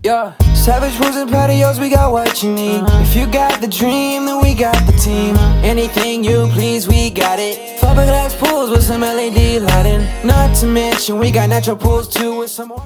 Yeah, savage pools and patios, we got what you need. If you got the dream, then we got the team. Anything you please, we got it. Fiberglass pools with some LED lighting. Not to mention, we got natural pools too with some more.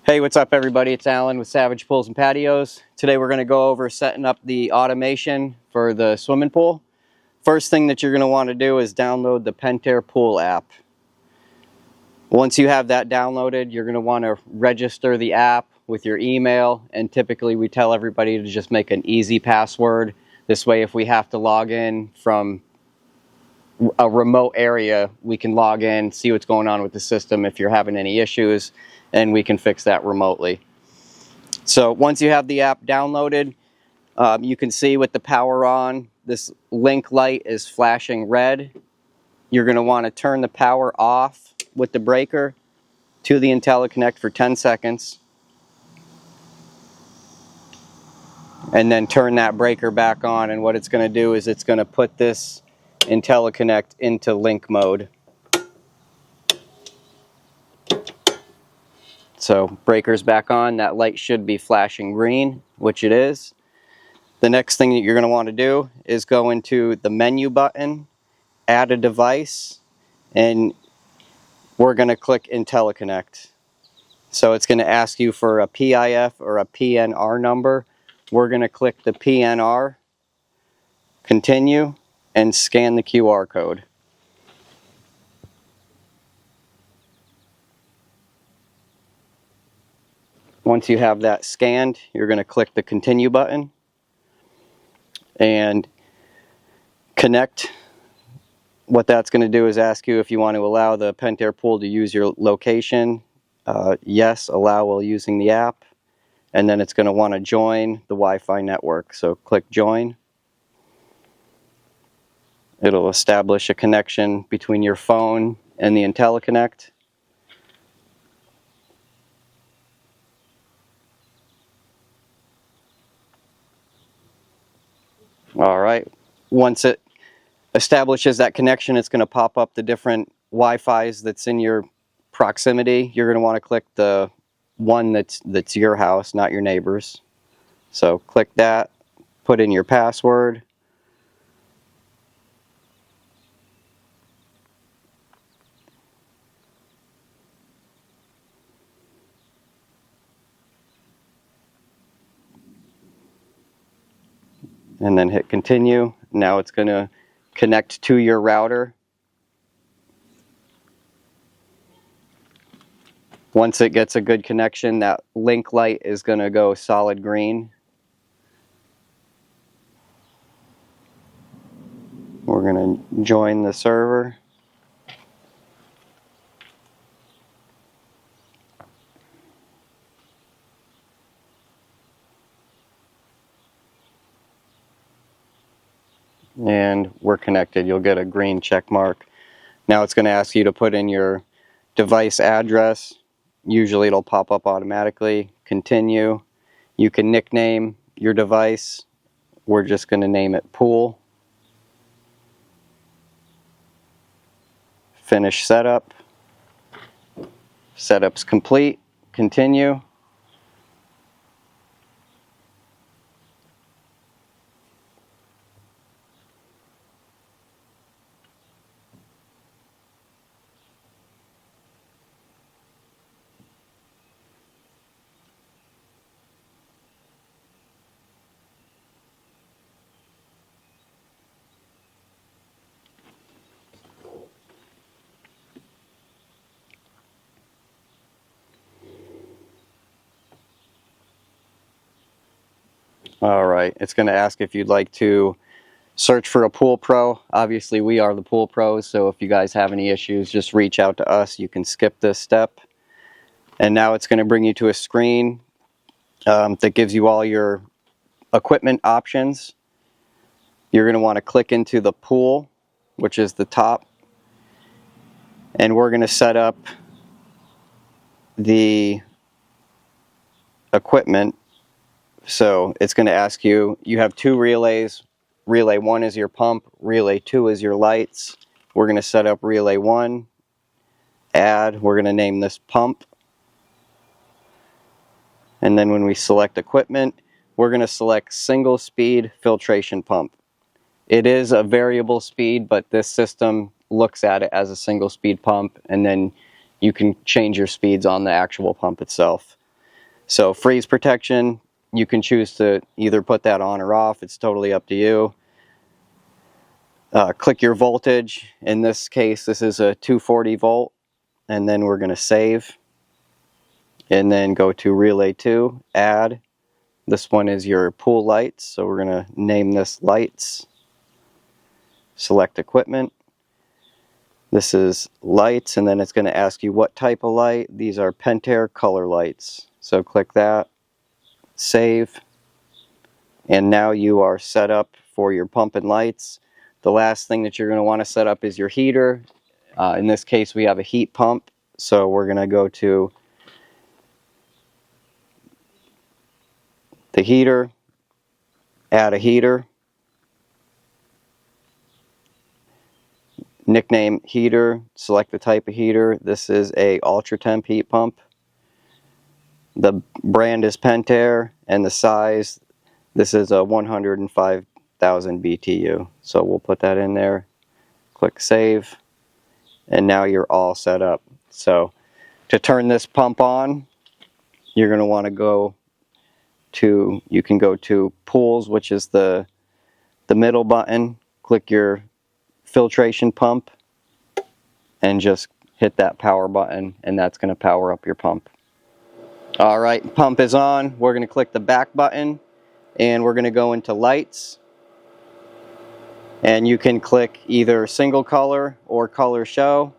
Hey, what's up everybody? It's Alan with Savage Pools and Patios. Today we're going to go over setting up the automation for the swimming pool. First thing that you're going to want to do is download the Pentair Pool app. Once you have that downloaded, you're going to want to register the app with your email, and typically we tell everybody to just make an easy password. This way, if we have to log in from a remote area, we can log in, see what's going on with the system if you're having any issues, and we can fix that remotely. So once you have the app downloaded, you can see with the power on, this link light is flashing red. You're going to want to turn the power off with the breaker to the IntelliConnect for 10 seconds. And then turn that breaker back on, and what it's going to do is it's going to put this IntelliConnect into link mode. So breaker's back on, that light should be flashing green, which it is. The next thing that you're going to want to do is go into the menu button, add a device, and we're going to click IntelliConnect. So it's going to ask you for a PIF or a PNR number. We're going to click the PNR, continue, and scan the QR code. Once you have that scanned, you're going to click the continue button and connect. What that's going to do is ask you if you want to allow the Pentair Pool to use your location. Yes, allow while using the app. And then it's going to want to join the Wi-Fi network. So click join. It'll establish a connection between your phone and the IntelliConnect. All right. Once it establishes that connection, it's going to pop up the different Wi-Fis that's in your proximity. You're going to want to click the one that's your house, not your neighbor's. So click that, put in your password. And then hit continue. Now it's going to connect to your router. Once it gets a good connection, that link light is going to go solid green. We're going to join the server. And we're connected. You'll get a green check mark. Now it's going to ask you to put in your device address. Usually it'll pop up automatically. Continue. You can nickname your device. We're just going to name it Pool. Finish setup. Setup's complete. Continue. Alright, it's going to ask if you'd like to search for a Pool Pro. Obviously we are the Pool Pros, so if you guys have any issues, just reach out to us. You can skip this step. And now it's going to bring you to a screen that gives you all your equipment options. You're going to want to click into the pool, which is the top. And we're going to set up the equipment. So it's going to ask you, you have two relays. Relay 1 is your pump, relay 2 is your lights. We're going to set up relay 1, add, we're going to name this pump. And then when we select equipment, we're going to select single speed filtration pump. It is a variable speed, but this system looks at it as a single speed pump, and then you can change your speeds on the actual pump itself. So freeze protection, you can choose to either put that on or off. It's totally up to you. Click your voltage. In this case, this is a 240 volt, and then we're going to save. And then go to relay 2, add. This one is your pool lights, so we're going to name this lights. Select equipment. This is lights, and then it's going to ask you what type of light. These are Pentair color lights. So click that, save, and now you are set up for your pump and lights. The last thing that you're going to want to set up is your heater. In this case, we have a heat pump, so we're going to go to the heater, add a heater, nickname heater, select the type of heater. This is a ultra temp heat pump. The brand is Pentair, and the size, this is a 105,000 BTU. So we'll put that in there, click save, and now you're all set up. So to turn this pump on, you're going to want to go to, you can go to pools, which is the middle button, click your filtration pump, and just hit that power button, and that's going to power up your pump. Alright, pump is on. We're going to click the back button, and we're going to go into lights, and you can click either single color or color show,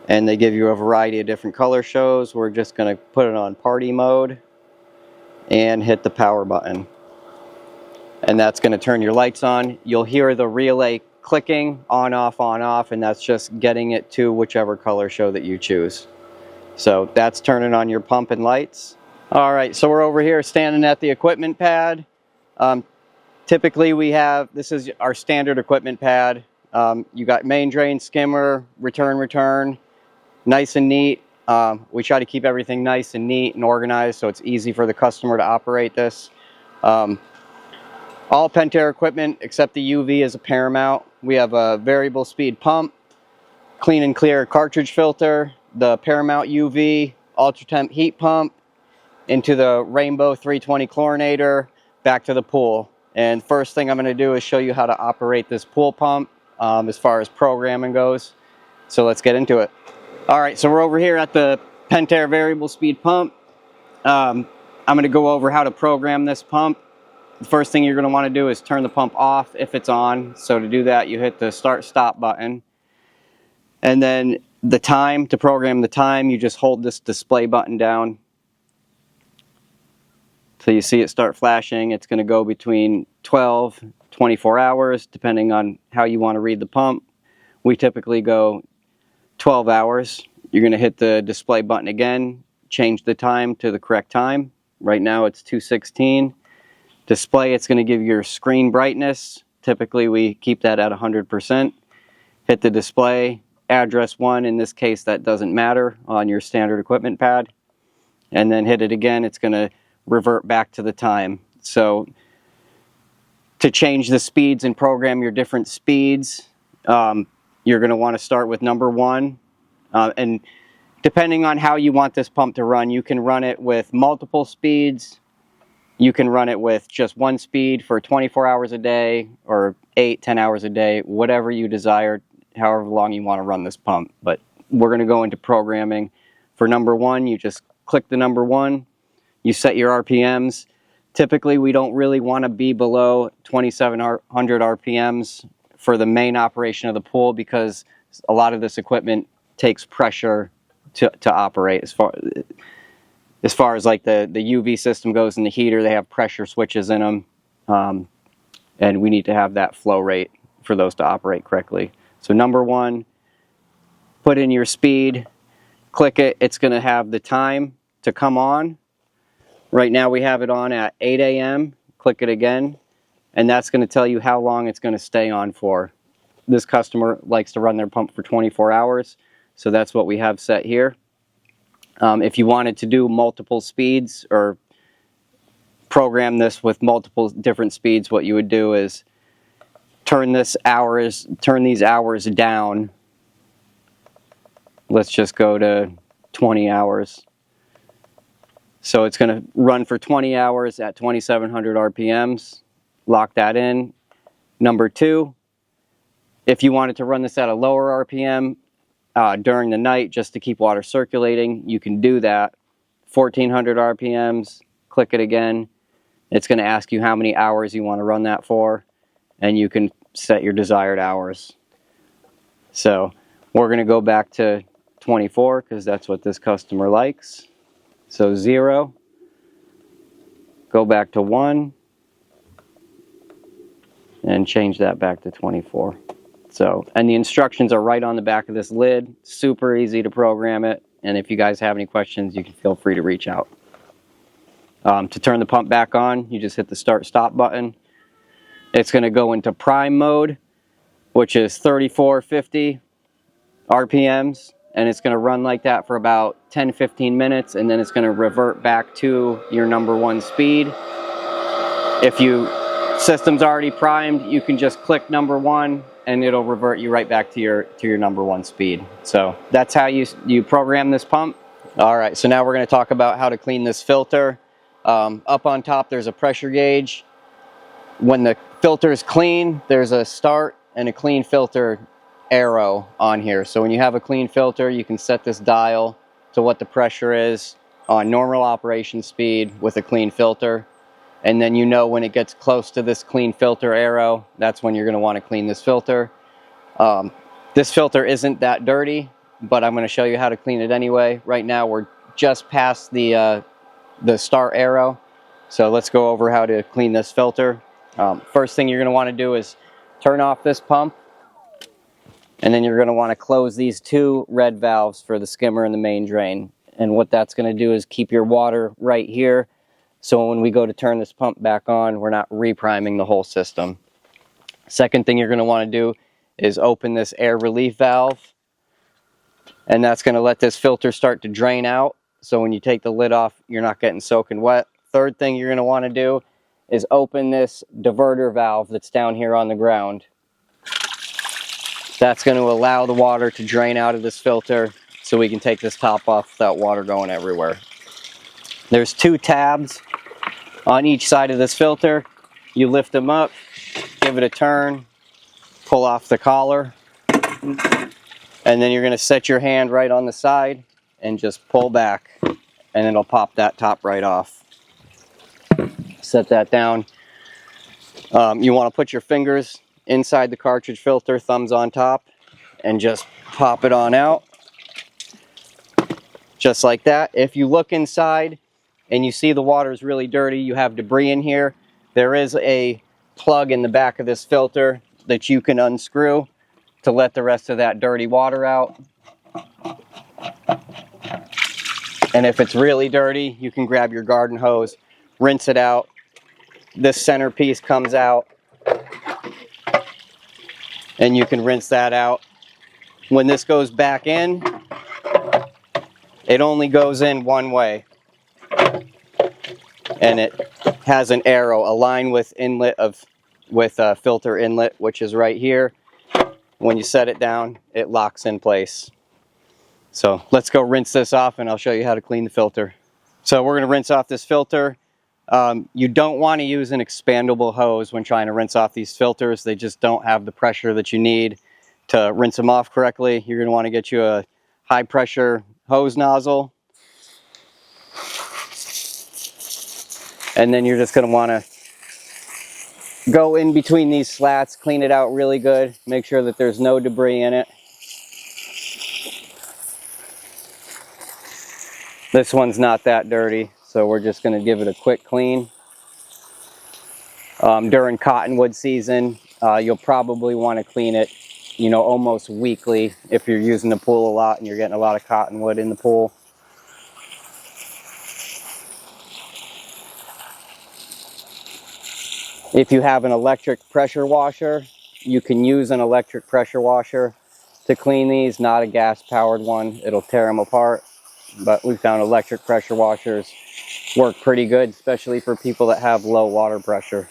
and they give you a variety of different color shows. We're just going to put it on party mode and hit the power button, and that's going to turn your lights on. You'll hear the relay clicking on off, and that's just getting it to whichever color show that you choose. So that's turning on your pump and lights. Alright, so we're over here standing at the equipment pad. Typically we have, this is our standard equipment pad. You got main drain, skimmer, return, nice and neat. We try to keep everything nice and neat and organized so it's easy for the customer to operate this. All Pentair equipment except the UV is a Paramount. We have a variable speed pump, clean and clear cartridge filter, the Paramount UV, ultra temp heat pump, into the Rainbow 320 chlorinator, back to the pool. And first thing I'm going to do is show you how to operate this pool pump as far as programming goes. So let's get into it. Alright, so we're over here at the Pentair variable speed pump. I'm going to go over how to program this pump. The first thing you're going to want to do is turn the pump off if it's on. So to do that, you hit the start stop button. And then the time, to program the time, you just hold this display button down. So you see it start flashing. It's going to go between 12, 24 hours, depending on how you want to read the pump. We typically go 12 hours. You're going to hit the display button again, change the time to the correct time. Right now it's 2:16. Display, it's going to give your screen brightness. Typically we keep that at 100%. Hit the display, address 1, in this case that doesn't matter on your standard equipment pad. And then hit it again, it's going to revert back to the time. So to change the speeds and program your different speeds, you're going to want to start with number 1. And depending on how you want this pump to run, you can run it with multiple speeds. You can run it with just one speed for 24 hours a day or 8, 10 hours a day, whatever you desire, however long you want to run this pump. But we're going to go into programming. For number 1, you just click the number 1. You set your RPMs. Typically, we don't really want to be below 2,700 RPMs for the main operation of the pool because a lot of this equipment takes pressure to operate. As far as like the UV system goes in the heater, they have pressure switches in them, and we need to have that flow rate for those to operate correctly. So number 1, put in your speed, click it. It's going to have the time to come on. Right now we have it on at 8 a.m. Click it again, and that's going to tell you how long it's going to stay on for. This customer likes to run their pump for 24 hours, so that's what we have set here. If you wanted to do multiple speeds or program this with multiple different speeds, what you would do is turn these hours down. Let's just go to 20 hours. So it's going to run for 20 hours at 2,700 RPMs. Lock that in. Number 2, if you wanted to run this at a lower RPM during the night just to keep water circulating, you can do that. 1,400 RPMs, click it again. It's going to ask you how many hours you want to run that for, and you can set your desired hours. So we're going to go back to 24 because that's what this customer likes. So 0, go back to 1, and change that back to 24. So, and the instructions are right on the back of this lid. Super easy to program it. And if you guys have any questions, you can feel free to reach out. To turn the pump back on, you just hit the start-stop button. It's going to go into prime mode, which is 3450 RPMs. And it's going to run like that for about 10-15 minutes, and then it's going to revert back to your number 1 speed. If your system's already primed, you can just click number 1 and it'll revert you right back to your number 1 speed. So that's how you program this pump. All right, so now we're going to talk about how to clean this filter. Up on top there's a pressure gauge. When the filter is clean, there's a start and a clean filter arrow on here. So when you have a clean filter, you can set this dial to what the pressure is on normal operation speed with a clean filter, and then you know when it gets close to this clean filter arrow, that's when you're going to want to clean this filter. This filter isn't that dirty, but I'm going to show you how to clean it anyway. Right now we're just past the start arrow, so let's go over how to clean this filter. First thing you're going to want to do is turn off this pump. And then you're going to want to close these 2 red valves for the skimmer and the main drain. And what that's going to do is keep your water right here. So when we go to turn this pump back on, we're not repriming the whole system. Second thing you're going to want to do is open this air relief valve. And that's going to let this filter start to drain out. So when you take the lid off, you're not getting soaking wet. Third thing you're going to want to do is open this diverter valve that's down here on the ground. That's going to allow the water to drain out of this filter so we can take this top off without water going everywhere. There's 2 tabs on each side of this filter. You lift them up, give it a turn, pull off the collar, and then you're going to set your hand right on the side and just pull back, and it'll pop that top right off. Set that down. You want to put your fingers inside the cartridge filter, thumbs on top, and just pop it on out. Just like that. If you look inside and you see the water is really dirty, you have debris in here, there is a plug in the back of this filter that you can unscrew to let the rest of that dirty water out. And if it's really dirty, you can grab your garden hose, rinse it out. This centerpiece comes out, and you can rinse that out. When this goes back in, it only goes in one way. And it has an arrow, a line with filter inlet, which is right here. When you set it down, it locks in place. So let's go rinse this off and I'll show you how to clean the filter. So we're going to rinse off this filter. You don't want to use an expandable hose when trying to rinse off these filters. They just don't have the pressure that you need to rinse them off correctly. You're going to want to get you a high pressure hose nozzle. And then you're just going to want to go in between these slats, clean it out really good, make sure that there's no debris in it. This one's not that dirty, so we're just going to give it a quick clean. During cottonwood season, you'll probably want to clean it, almost weekly if you're using the pool a lot and you're getting a lot of cottonwood in the pool. If you have an electric pressure washer, you can use an electric pressure washer to clean these, not a gas-powered one. It'll tear them apart. but we found electric pressure washers work pretty good, especially for people that have low water pressure.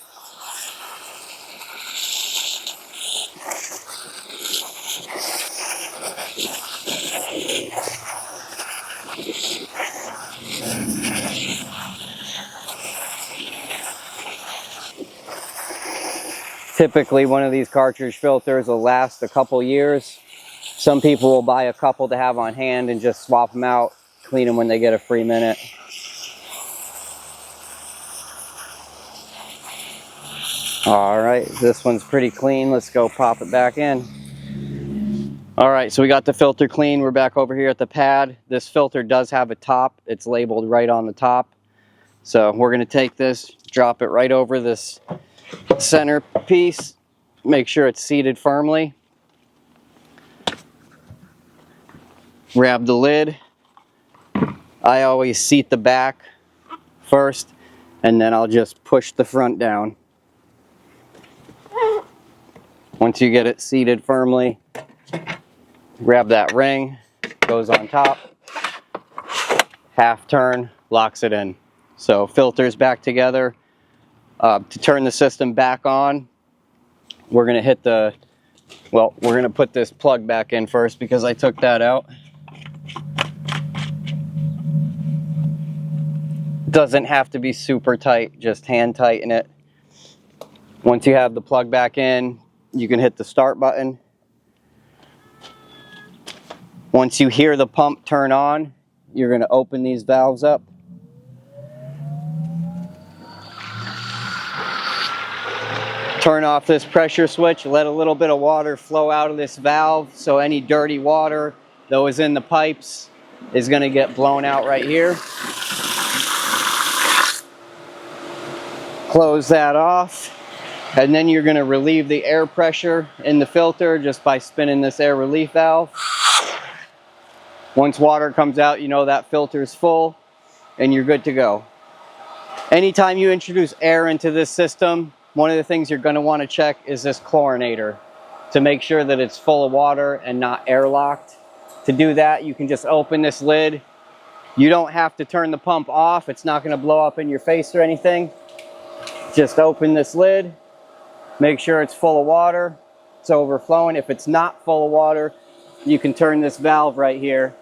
Typically, one of these cartridge filters will last a couple years. Some people will buy a couple to have on hand and just swap them out, clean them when they get a free minute. All right, this one's pretty clean. Let's go pop it back in. All right, so we got the filter clean. We're back over here at the pad. This filter does have a top. It's labeled right on the top. So we're gonna take this, drop it right over this center piece, make sure it's seated firmly. Grab the lid. I always seat the back first, and then I'll just push the front down. Once you get it seated firmly, grab that ring, goes on top, half turn, locks it in. So filters back together. To turn the system back on, we're going to hit the, well, we're going to put this plug back in first because I took that out. Doesn't have to be super tight, just hand tighten it. Once you have the plug back in, you can hit the start button. Once you hear the pump turn on, you're going to open these valves up. Turn off this pressure switch, let a little bit of water flow out of this valve, so any dirty water that was in the pipes is going to get blown out right here. Close that off, and then you're going to relieve the air pressure in the filter just by spinning this air relief valve. Once water comes out, you know that filter is full and you're good to go. Anytime you introduce air into this system, one of the things you're going to want to check is this chlorinator to make sure that it's full of water and not airlocked. To do that, you can just open this lid. You don't have to turn the pump off. It's not going to blow up in your face or anything. Just open this lid, make sure it's full of water, it's overflowing. If it's not full of water, you can turn this valve right here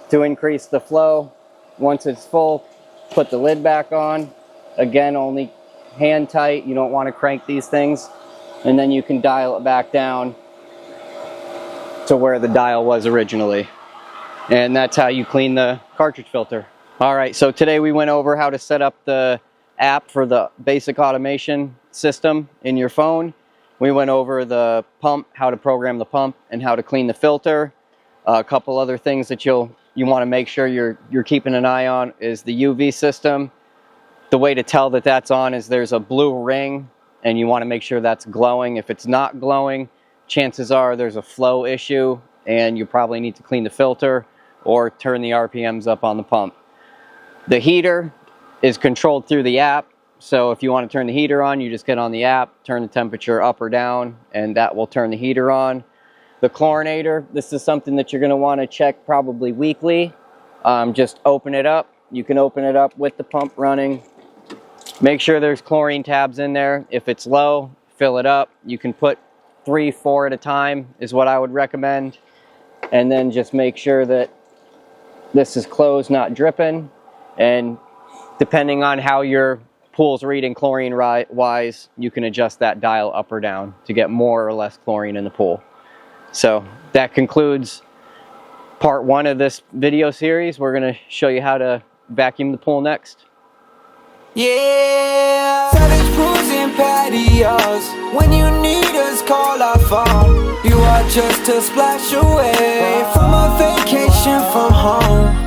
to increase the flow. Once it's full, put the lid back on. Again, only hand tight, you don't want to crank these things, and then you can dial it back down to where the dial was originally. And that's how you clean the cartridge filter. All right, so today we went over how to set up the app for the basic automation system in your phone. We went over the pump, how to program the pump, and how to clean the filter. A couple other things that you want to make sure you're keeping an eye on is the UV system. The way to tell that that's on is there's a blue ring, and you want to make sure that's glowing. If it's not glowing, chances are there's a flow issue, and you probably need to clean the filter or turn the RPMs up on the pump. The heater is controlled through the app, so if you want to turn the heater on, you just get on the app, turn the temperature up or down, and that will turn the heater on. The chlorinator, this is something that you're going to want to check probably weekly. Just open it up. You can open it up with the pump running. Make sure there's chlorine tabs in there. If it's low, fill it up. You can put 3, 4 at a time is what I would recommend. And then just make sure that this is closed, not dripping. And depending on how your pool's reading chlorine wise, you can adjust that dial up or down to get more or less chlorine in the pool. So that concludes part 1 of this video series. We're going to show you how to vacuum the pool next. Yeah, Savage Pools and Patios. When you need us, call our phone. You are just a splash away from a vacation from home.